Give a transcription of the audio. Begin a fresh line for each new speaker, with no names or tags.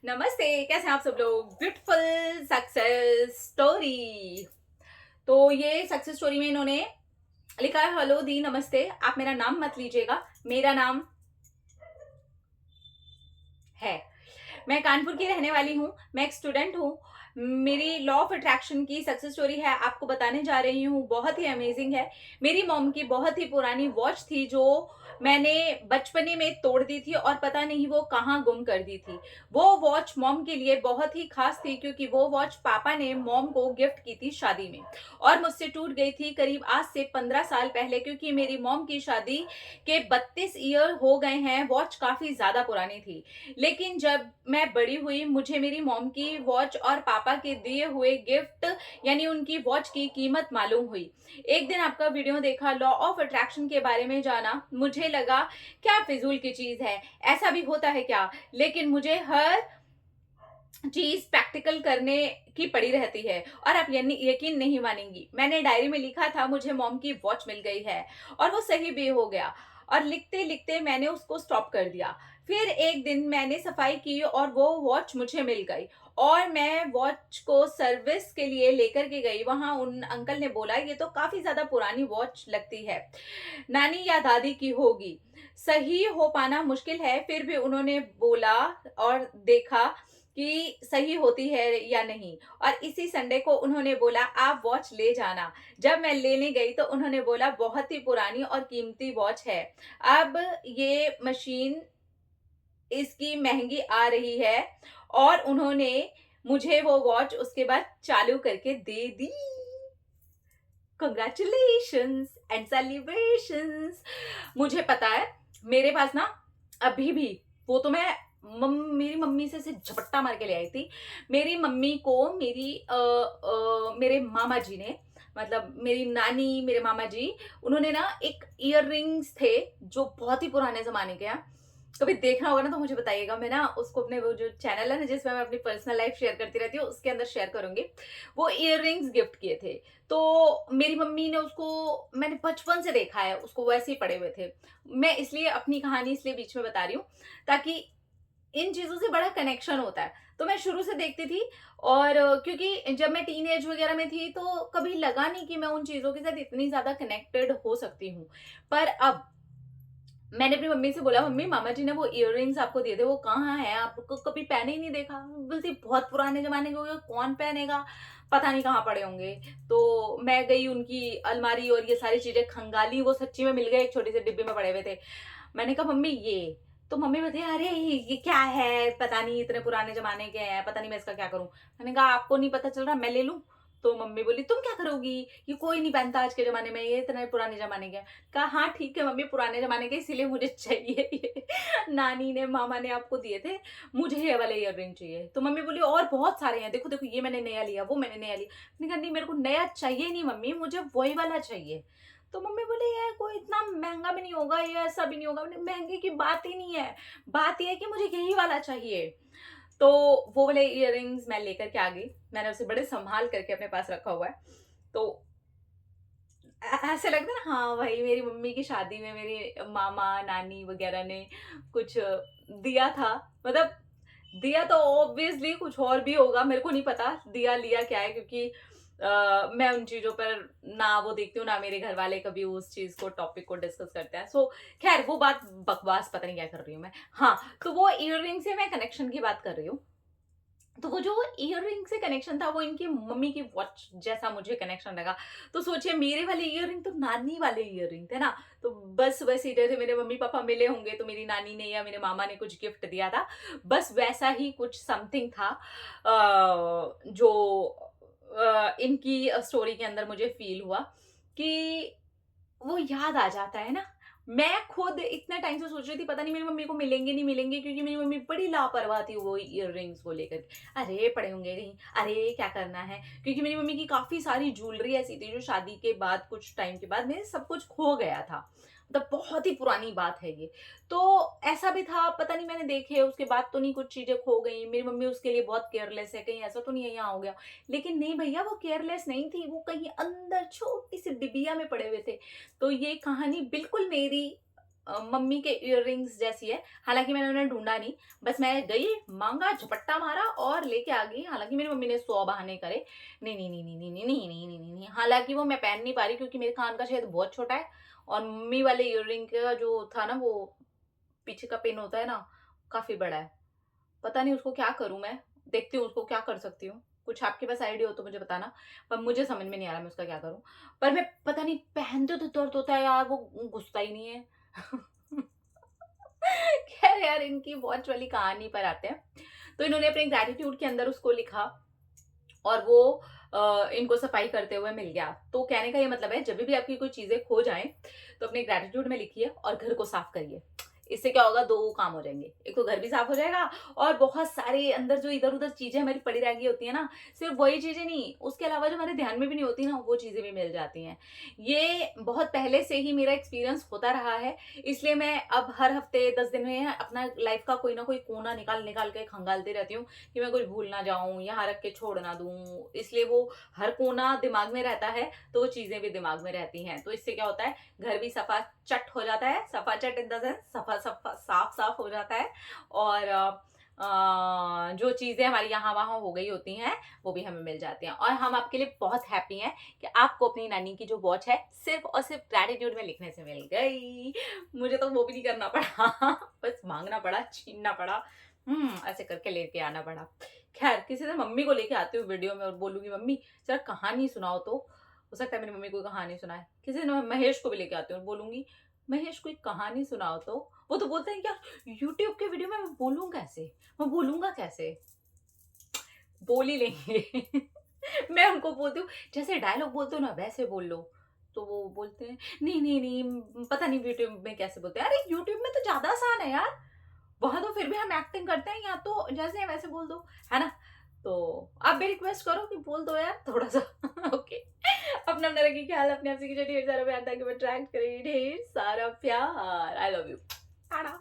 नमस्ते, कैसे हैं आप सब लोग। Beautiful success story. तो ये सक्सेस स्टोरी में इन्होंने लिखा है, हेलो दी नमस्ते, आप मेरा नाम मत लीजिएगा, मेरा नाम है। मैं कानपुर की रहने वाली हूँ, मैं एक स्टूडेंट हूँ। मेरी लॉ ऑफ अट्रैक्शन की सक्सेस स्टोरी है, आपको बताने जा रही हूँ। बहुत ही अमेजिंग है। मेरी मॉम की बहुत ही पुरानी वॉच थी जो मैंने बचपने में तोड़ दी थी और पता नहीं वो कहाँ गुम कर दी थी। वो वॉच मॉम के लिए बहुत ही खास थी क्योंकि वो वॉच पापा ने मॉम को गिफ्ट की थी शादी में और मुझसे टूट गई थी करीब आज से 15 साल पहले, क्योंकि मेरी मॉम की शादी के 32 ईयर हो गए हैं। वॉच काफी ज्यादा पुरानी थी। लेकिन जब मैं बड़ी हुई मुझे मेरी मॉम की वॉच और पापा के दिए हुए गिफ्ट यानी उनकी वॉच की कीमत मालूम हुई। एक दिन आपका वीडियो देखा, लॉ ऑफ अट्रैक्शन के बारे में जाना, मुझे लगा क्या फिजूल की चीज है, ऐसा भी होता है क्या। लेकिन मुझे हर चीज प्रैक्टिकल करने की पड़ी रहती है। और आप यकीन नहीं मानेंगी, मैंने डायरी में लिखा था मुझे मॉम की वॉच मिल गई है और वो सही भी हो गया। और लिखते लिखते मैंने उसको स्टॉप कर दिया। फिर एक दिन मैंने सफाई की और वो वॉच मुझे मिल गई और मैं वॉच को सर्विस के लिए लेकर के गई। वहां उन अंकल ने बोला ये तो काफी ज्यादा पुरानी वॉच लगती है, नानी या दादी की होगी, सही हो पाना मुश्किल है। फिर भी उन्होंने बोला और देखा कि सही होती है या नहीं। और इसी संडे को उन्होंने बोला आप वॉच ले जाना। जब मैं लेने गई तो उन्होंने बोला बहुत ही पुरानी और कीमती वॉच है, अब ये मशीन इसकी महंगी आ रही है। और उन्होंने मुझे वो वॉच उसके बाद चालू करके दे दी। Congratulations and celebrations. मुझे पता है मेरे पास ना अभी भी वो तो मैं मेरी मम्मी से झपट्टा मार के ले आई थी। मेरी मम्मी को मेरे मामा जी ने, मतलब मेरी नानी, मेरे मामा जी, उन्होंने ना एक इयर रिंग्स थे जो बहुत ही पुराने जमाने के हैं। कभी देखना होगा ना तो मुझे बताइएगा, मैं ना उसको अपने वो जो चैनल है ना जिसमें मैं अपनी पर्सनल लाइफ शेयर करती रहती हूँ उसके अंदर शेयर करूंगी। वो इयर रिंग्स गिफ्ट किए थे। तो मेरी मम्मी ने उसको, मैंने बचपन से देखा है उसको वैसे ही पड़े हुए थे। मैं इसलिए अपनी कहानी इसलिए बीच में बता रही हूँ ताकि इन चीजों से बड़ा कनेक्शन होता है। तो मैं शुरू से देखती थी और क्योंकि जब मैं टीन एज वगैरह में थी तो कभी लगा नहीं कि मैं उन चीजों के साथ इतनी ज्यादा कनेक्टेड हो सकती हूँ। पर अब मैंने अपनी मम्मी से बोला, मम्मी मामा जी ने वो इयररिंग्स आपको दिए थे वो कहाँ है, आपको कभी पहने ही नहीं देखा। बोलती बहुत पुराने जमाने के हो गए, कौन पहनेगा, पता नहीं कहाँ पड़े होंगे। तो मैं गई उनकी अलमारी और ये सारी चीजें खंगाली, वो सच्ची में मिल गए, एक छोटे से डिब्बे में पड़े हुए थे। मैंने कहा मम्मी ये, तो मम्मी बोलती है अरे ये क्या है, पता नहीं इतने पुराने जमाने के हैं, पता नहीं मैं इसका क्या करूं। मैंने कहा आपको नहीं पता चल रहा, मैं ले लूं। तो मम्मी बोली तुम क्या करोगी, ये कोई नहीं पहनता आज के जमाने में, ये इतने पुराने जमाने के हैं। कहा हाँ ठीक है मम्मी, पुराने जमाने के इसीलिए मुझे चाहिए ये। नानी ने, मामा ने आपको दिए थे, मुझे ये वाले इयर रिंग चाहिए। तो मम्मी बोली और बहुत सारे हैं, देखो देखो ये मैंने नया लिया, वो मैंने नया लिया। मैंने कहा नहीं मेरे को नया चाहिए नहीं मम्मी, मुझे वही वाला चाहिए। तो मम्मी बोले ये कोई इतना महंगा भी नहीं होगा, ये ऐसा भी नहीं होगा। महंगे की बात ही नहीं है, बात ये है कि मुझे यही वाला चाहिए। तो वो वाले इयररिंग्स मैं लेकर के आ गई। मैंने उसे बड़े संभाल करके अपने पास रखा हुआ है। तो ऐसे लगता है ना, हाँ भाई मेरी मम्मी की शादी में मेरे मामा नानी वगैरह ने कुछ दिया था। मतलब दिया तो ऑब्वियसली कुछ और भी होगा, मेरे को नहीं पता दिया लिया क्या है, क्योंकि मैं उन चीजों पर ना वो देखती हूँ ना मेरे घर वाले कभी उस चीज को, टॉपिक को डिस्कस करते हैं। सो खैर वो बात बकवास, पता नहीं क्या कर रही हूँ मैं। हाँ, तो वो इयररिंग से मैं कनेक्शन की बात कर रही हूँ। तो वो जो इयररिंग से कनेक्शन था वो इनकी मम्मी की वॉच जैसा मुझे कनेक्शन लगा। तो सोचिए मेरे वाले इयररिंग तो नानी वाले इयररिंग थे ना। तो बस वैसे ही जैसे मेरे मम्मी पापा मिले होंगे तो मेरी नानी ने या मेरे मामा ने कुछ गिफ्ट दिया था, बस वैसा ही कुछ समथिंग था जो इनकी स्टोरी के अंदर मुझे फील हुआ कि वो याद आ जाता है ना। मैं खुद इतने टाइम से सोच रही थी पता नहीं मेरी मम्मी को मिलेंगे नहीं मिलेंगे, क्योंकि मेरी मम्मी बड़ी लापरवाह थी वो इयररिंग्स को लेकर के। अरे पड़े होंगे कहीं, अरे क्या करना है, क्योंकि मेरी मम्मी की काफी सारी ज्वेलरी ऐसी थी जो शादी के बाद कुछ टाइम के बाद मेरे सब कुछ खो गया था। मतलब बहुत ही पुरानी बात है ये। तो ऐसा भी था, पता नहीं मैंने देखे उसके बाद तो नहीं कुछ चीजें खो गई। मेरी मम्मी उसके लिए बहुत केयरलेस है, कहीं ऐसा तो नहीं है यहाँ हो गया। लेकिन नहीं भैया वो केयरलेस नहीं थी, वो कहीं अंदर छोटी सी डिबिया में पड़े हुए थे। तो ये कहानी बिल्कुल मेरी मम्मी के इयररिंग्स जैसी है। हालाँकि मैंने उन्हें ढूँढा नहीं, बस मैं गई, माँगा, झपट्टा मारा और लेके आ गई। हालाँकि मेरी मम्मी ने 100 बहाने करे, नहीं, नहीं, नहीं, नहीं, नहीं, नहीं, नहीं, नहीं, नहीं, नहीं, नहीं। हालाँकि वो मैं पहन नहीं पा रही क्योंकि मेरे कान का छेद बहुत छोटा है और मम्मी वाले इयररिंग का जो था ना, वो पीछे का पिन होता है ना, काफ़ी बड़ा है। पता नहीं उसको क्या करूँ मैं? देखती हूँ उसको क्या कर सकती हूँ। कुछ आपके पास आइडिया हो तो मुझे बताना, पर मुझे समझ में नहीं आ रहा मैं उसका क्या करूँ? पर मैं पता नहीं पहनते तो दर्द होता है यार, वो घुसता ही नहीं है। खैर यार, इनकी वॉच वाली कहानी पर आते हैं। तो इन्होंने अपने ग्रैटिट्यूड के अंदर उसको लिखा और वो इनको सफाई करते हुए मिल गया। तो कहने का ये मतलब है, जब भी आपकी कोई चीज़ें खो जाएँ, तो अपने ग्रैटिट्यूड में लिखिए और घर को साफ करिए। इससे क्या होगा, 2 काम हो जाएँगे। एक तो घर भी साफ हो जाएगा और बहुत सारे अंदर जो इधर-उधर चीज़ें हमारी पड़ी रह गई होती हैं ना, सिर्फ़ वही चीज़ें नहीं, उसके अलावा जो हमारे ध्यान में भी नहीं होती ना, वो चीज़ें भी मिल जाती हैं। ये बहुत पहले से ही मेरा एक्सपीरियंस होता रहा है, इसलिए मैं अब हर हफ्ते 10 दिन में अपना लाइफ़ का कोई ना कोई कोना निकाल-निकाल के खंगालती रहती हूँ कि मैं कुछ भूल ना जाऊँ, यहाँ रख के छोड़ ना दूँ। इसलिए वो हर कोना दिमाग में रहता है, तो वो चीज़ें भी दिमाग में रहती हैं। तो इससे क्या होता है, घर भी सफा-चट हो जाता है, सफा-चट इन द सेंस सफा-सफा साफ-साफ हो जाता है और जो चीज़ें हमारी यहाँ-वहाँ हो गई होती हैं, वो भी हमें मिल जाती हैं। और हम आपके लिए बहुत हैप्पी हैं कि आपको अपनी नानी की जो वॉच है, सिर्फ़ और सिर्फ़ ग्रैटिट्यूड में लिखने से मिल गई। मुझे तो वो भी नहीं करना पड़ा, बस माँगना पड़ा, छीनना पड़ा, ऐसे करके लेके आना पड़ा। ख़ैर, किसी दिन मम्मी को लेके आती हूँ वीडियो में और बोलूँगी, मम्मी ज़रा कहानी सुनाओ तो। हो सकता है मेरी मम्मी कोई कहानी सुनाए। किसी दिन मैं महेश को भी लेके आती हूँ और बोलूँगी, महेश कोई कहानी सुनाओ तो। वो तो बोलते हैं क्या, यूट्यूब के वीडियो में मैं बोलूँ कैसे? मैं बोलूँगा कैसे? बोल ही लेंगे। मैं उनको बोलती हूँ, जैसे डायलॉग बोलते हो ना वैसे बोल लो। तो वो बोलते हैं, नहीं, नहीं, नहीं, पता नहीं यूट्यूब में कैसे बोलते हैं। अरे यूट्यूब में तो ज़्यादा आसान है यार। वहाँ तो फिर भी हम एक्टिंग करते हैं, यहाँ तो जैसे है वैसे बोल दो, है ना? तो आप भी रिक्वेस्ट करो कि बोल दो यार थोड़ा-सा। ओके। अपना-अपना रखिए ख्याल, अपने आप से कीजिए ढेर सारा प्यार ताकि मैं अट्रैक्ट करे ढेर सारा प्यार। I love you. टाटा।